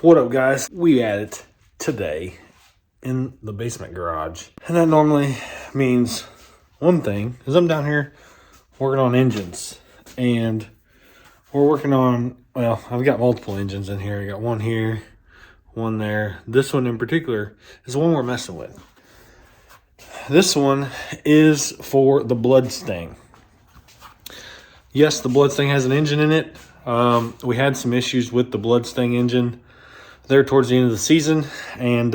What up, guys? We at it today in the basement garage. And that normally means one thing, is I'm down here working on engines. And we're working on, well, I've got multiple engines in here. I got one here, one there. This one in particular is the one we're messing with. This one is for the Mustang. Yes, the Mustang has an engine in it. We had some issues with the Mustang engine there towards the end of the season, and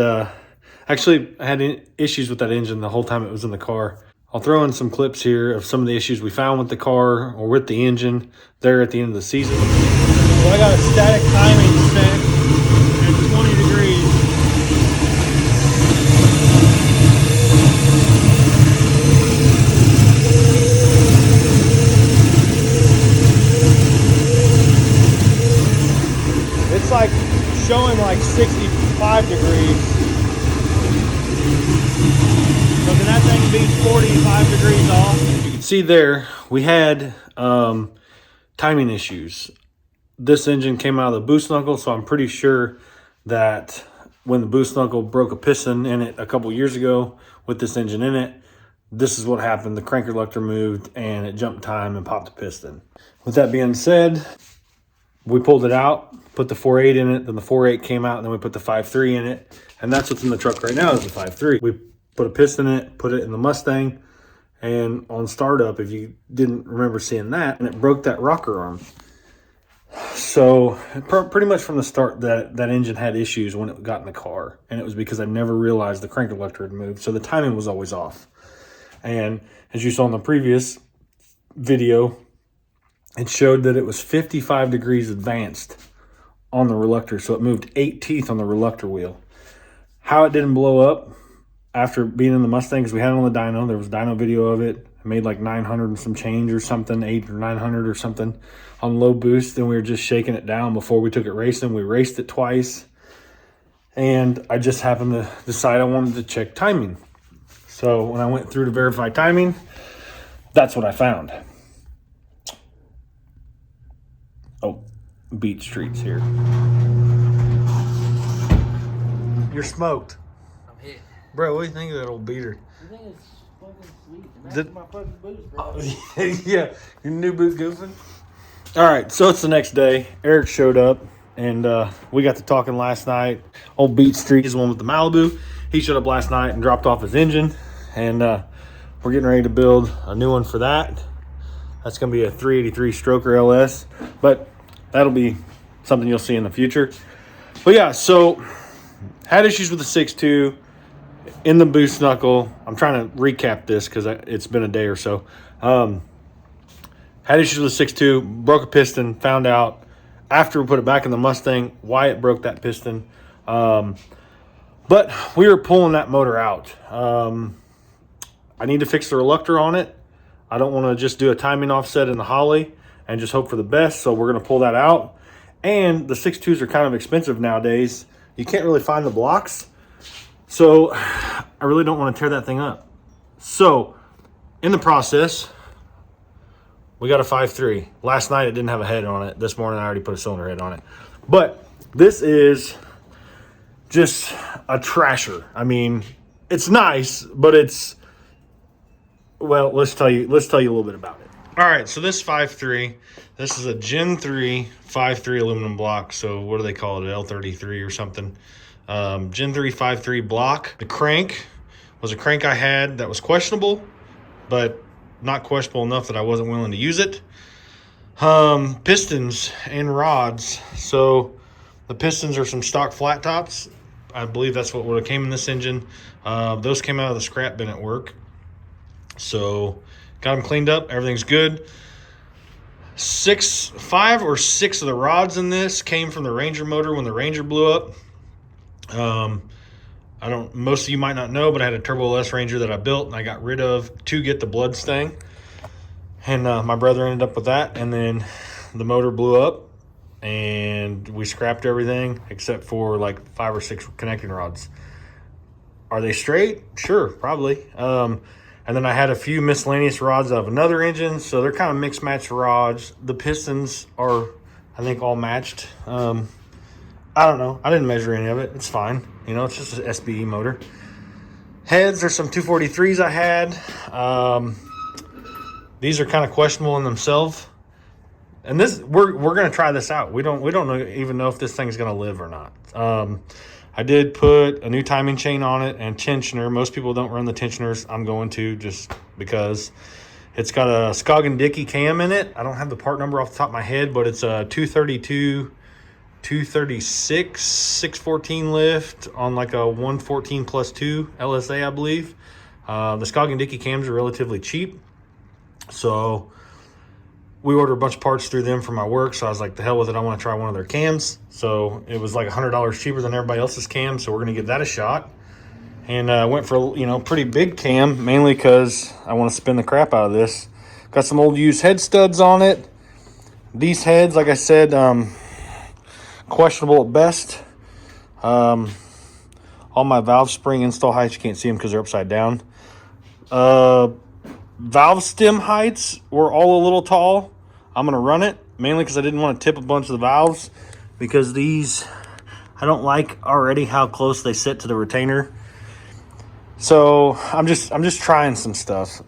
actually I had issues with that engine the whole time it was in the car. I'll throw in some clips here of some of the issues we found with the car or with the engine there at the end of the season. So I got a static timing set at 20 degrees. It's like showing like 65 degrees. So then that thing beats 45 degrees off. You can see there, we had timing issues. This engine came out of the boost knuckle, so I'm pretty sure that when the boost knuckle broke a piston in it a couple years ago with this engine in it, this is what happened. The crank reluctor moved and it jumped time and popped the piston. With that being said, we pulled it out, put the 4.8 in it, then the 4.8 came out, and then we put the 5.3 in it. And that's what's in the truck right now is the 5.3. We put a piston in it, put it in the Mustang, and on startup, if you didn't remember seeing that, and it broke that rocker arm. So pretty much from the start, that engine had issues when it got in the car, and it was because I never realized the crank reluctor had moved, so the timing was always off. And as you saw in the previous video, it showed that it was 55 degrees advanced on the reluctor, so it moved 8 teeth on the reluctor wheel. How it didn't blow up after being in the Mustang, because we had it on the dyno. There was a dyno video of it. It made like 900 and some change or something, 800 or 900 or something on low boost. Then we were just shaking it down before we took it racing. We raced it twice, and I just happened to decide I wanted to check timing. So when I went through to verify timing, that's what I found. Oh, beat streets here. You're smoked. I'm hit. Bro, what do you think of that old beater? I think it's fucking sweet. It matches my fucking boots, bro. Oh, yeah, your new boot goofing. All right, so it's the next day. Eric showed up, and we got to talking last night. Old Beat Street is the one with the Malibu. He showed up last night and dropped off his engine, and we're getting ready to build a new one for that. That's going to be a 383 Stroker LS, but that'll be something you'll see in the future. But yeah, so had issues with the 6.2 in the boost knuckle. I'm trying to recap this because it's been a day or so. Had issues with the 6.2, broke a piston, found out after we put it back in the Mustang why it broke that piston. But we were pulling that motor out. I need to fix the reluctor on it. I don't want to just do a timing offset in the Holly and just hope for the best, so we're going to pull that out. And the 6.2s are kind of expensive nowadays. You can't really find the blocks, so I really don't want to tear that thing up. So in the process, we got a 5.3. Last night it didn't have a head on it. This morning I already put a cylinder head on it. But this is just a trasher. I mean, it's nice, but it's, well, let's tell you a little bit about it. All right, so this 5.3, this is a Gen 3 5.3 aluminum block. So what do they call it, L33 or something? Gen 3 5.3 block. The crank was a crank I had that was questionable, but not questionable enough that I wasn't willing to use it. Pistons and rods. So the pistons are some stock flat tops. I believe that's what would have came in this engine. Those came out of the scrap bin at work. So got them cleaned up. Everything's good. 5 or 6 of the rods in this came from the Ranger motor when the Ranger blew up. Most of you might not know, but I had a Turbo LS Ranger that I built and I got rid of to get the Mustang. And my brother ended up with that. And then the motor blew up and we scrapped everything except for like 5 or 6 connecting rods. Are they straight? Sure, probably. And then I had a few miscellaneous rods of another engine, so they're kind of mixed match rods. The pistons are, I think, all matched. I don't know. I didn't measure any of it. It's fine. You know, it's just an SBE motor. Heads are some 243s I had. These are kind of questionable in themselves. And this, we're gonna try this out. We don't even know if this thing's gonna live or not. I did put a new timing chain on it and tensioner. Most people don't run the tensioners. I'm going to, just because it's got a Scoggin Dickey cam in it. I don't have the part number off the top of my head, but it's a 232, 236, 614 lift on like a 114 plus 2 LSA, I believe. The Scoggin Dickey cams are relatively cheap, so we ordered a bunch of parts through them for my work. So I was like, the hell with it, I want to try one of their cams. So it was like $100 cheaper than everybody else's cam, so we're gonna give that a shot. And went for, you know, pretty big cam, mainly because I want to spin the crap out of this. Got some old used head studs on it. These heads, like I said, questionable at best. All my valve spring install heights, you can't see them because they're upside down. Valve stem heights were all a little tall. I'm going to run it, mainly because I didn't want to tip a bunch of the valves, because these, I don't like already how close they sit to the retainer. So I'm just trying some stuff.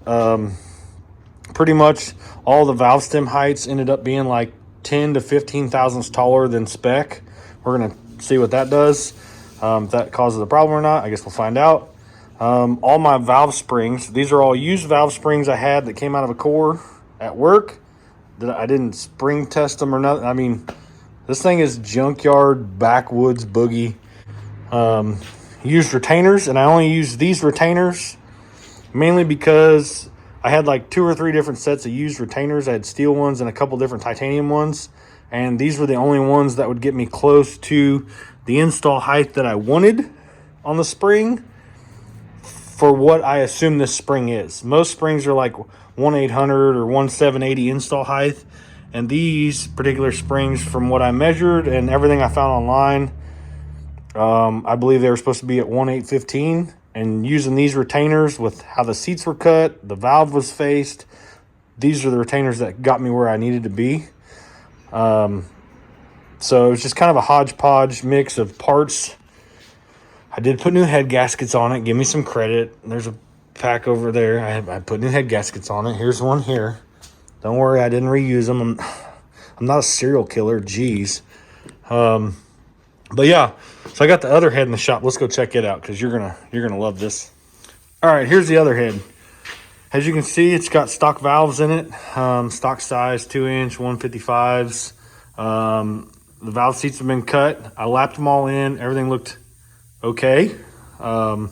Pretty much all the valve stem heights ended up being like 10 to 15 thousandths taller than spec. We're going to see what that does. If that causes a problem or not, I guess we'll find out. All my valve springs, these are all used valve springs I had that came out of a core at work. That I didn't spring test them or nothing. I mean, this thing is junkyard, backwoods, boogie. Used retainers, and I only used these retainers mainly because I had like 2 or 3 different sets of used retainers. I had steel ones and a couple different titanium ones, and these were the only ones that would get me close to the install height that I wanted on the spring for what I assume this spring is. Most springs are like 1/800 or 1/780 install height, and these particular springs, from what I measured and everything I found online, I believe they were supposed to be at 1/815. And using these retainers with how the seats were cut, the valve was faced, these are the retainers that got me where I needed to be. So it was just kind of a hodgepodge mix of parts. I did put new head gaskets on it. Give me some credit. There's a pack over there. I put new head gaskets on it. Here's one here. Don't worry, I didn't reuse them. I'm not a serial killer. Jeez. But yeah, so I got the other head in the shop. Let's go check it out, because you're gonna love this. All right, here's the other head. As you can see, it's got stock valves in it. Stock size, 2-inch, 155s. The valve seats have been cut. I lapped them all in. Everything looked okay. Good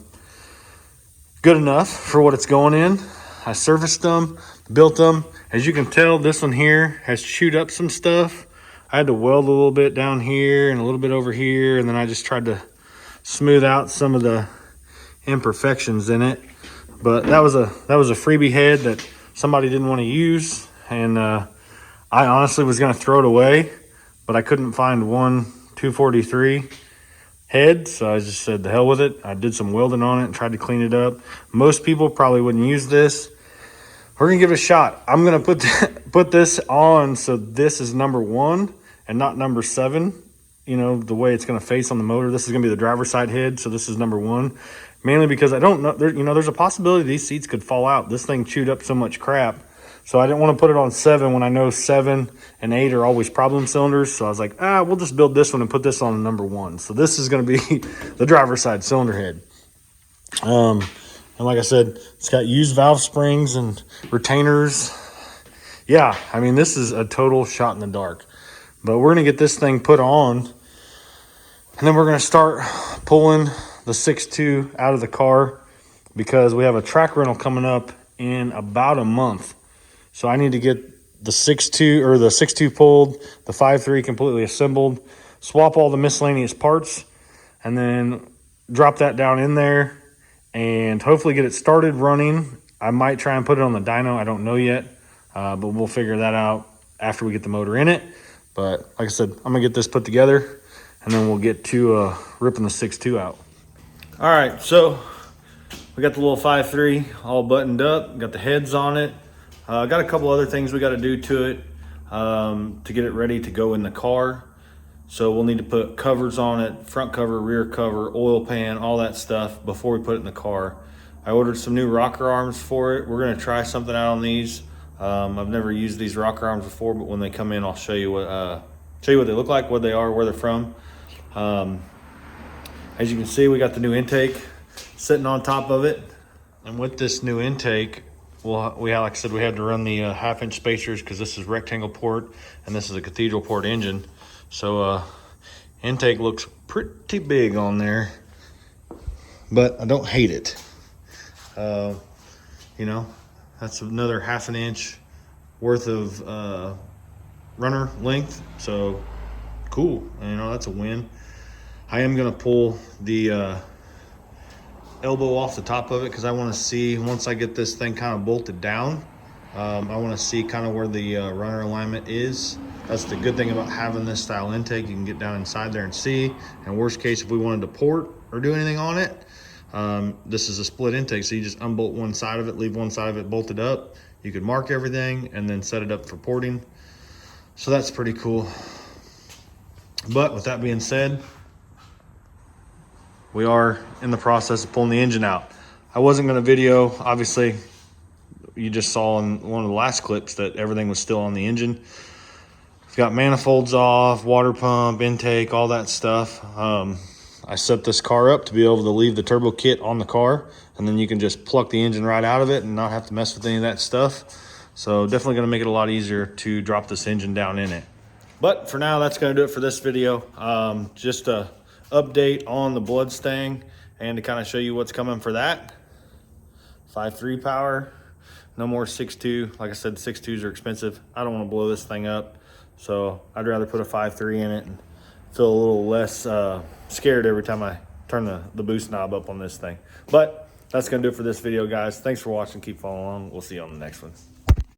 enough for what it's going in. I serviced them, built them. As you can tell, this one here has chewed up some stuff. I had to weld a little bit down here and a little bit over here, and then I just tried to smooth out some of the imperfections in it. But that was a freebie head that somebody didn't want to use, and I honestly was going to throw it away, but I couldn't find one 243 head, so I just said the hell with it. I did some welding on it and tried to clean it up. Most people probably wouldn't use this. We're gonna give it a shot. I'm gonna put this on, so this is number 1 and not number 7. You know, the way it's gonna face on the motor. This is gonna be the driver's side head, so this is number 1. Mainly because I don't know, there's a possibility these seats could fall out. This thing chewed up so much crap, so I didn't want to put it on 7 when I know 7 and 8 are always problem cylinders. So I was like, we'll just build this one and put this on number 1. So this is gonna be the driver's side cylinder head. And like I said, it's got used valve springs and retainers. Yeah, I mean, this is a total shot in the dark. But we're going to get this thing put on, and then we're going to start pulling the 6.2 out of the car, because we have a track rental coming up in about a month. So I need to get the 6.2 or the 6.2 pulled, the 5.3 completely assembled, swap all the miscellaneous parts, and then drop that down in there and hopefully get it started running. I might try and put it on the dyno. I don't know yet, but we'll figure that out after we get the motor in it. But like I said, I'm gonna get this put together, and then we'll get to ripping the 6.2 out. All right, so we got the little 5.3 all buttoned up, got the heads on it. Got a couple other things we got to do to it to get it ready to go in the car. So we'll need to put covers on it, front cover, rear cover, oil pan, all that stuff before we put it in the car. I ordered some new rocker arms for it. We're gonna try something out on these. I've never used these rocker arms before, but when they come in, I'll show you what they look like, what they are, where they're from. As you can see, we got the new intake sitting on top of it. And with this new intake, like I said, we had to run the 1/2-inch spacers because this is rectangle port and this is a cathedral port engine. So intake looks pretty big on there, but I don't hate it. You know, that's another 1/2 inch worth of runner length. So cool, and, you know, that's a win. I am gonna pull the elbow off the top of it because I want to see, once I get this thing kind of bolted down, I want to see kind of where the runner alignment is. That's the good thing about having this style intake. You can get down inside there and see. And worst case, if we wanted to port or do anything on it, this is a split intake, so you just unbolt one side of it, leave one side of it bolted up. You could mark everything and then set it up for porting. So that's pretty cool. But with that being said, we are in the process of pulling the engine out. I wasn't going to video, obviously, you just saw in one of the last clips that everything was still on the engine. We've got manifolds off, water pump, intake, all that stuff. I set this car up to be able to leave the turbo kit on the car, and then you can just pluck the engine right out of it and not have to mess with any of that stuff. So definitely going to make it a lot easier to drop this engine down in it. But for now, that's going to do it for this video. Just a update on the Mustang and to kind of show you what's coming for that. 5.3 power, no more 6.2. Like I said, 6.2s are expensive. I don't want to blow this thing up, so I'd rather put a 5.3 in it and feel a little less scared every time I turn the boost knob up on this thing. But that's gonna do it for this video, guys. Thanks for watching. Keep following along. We'll see you on the next one.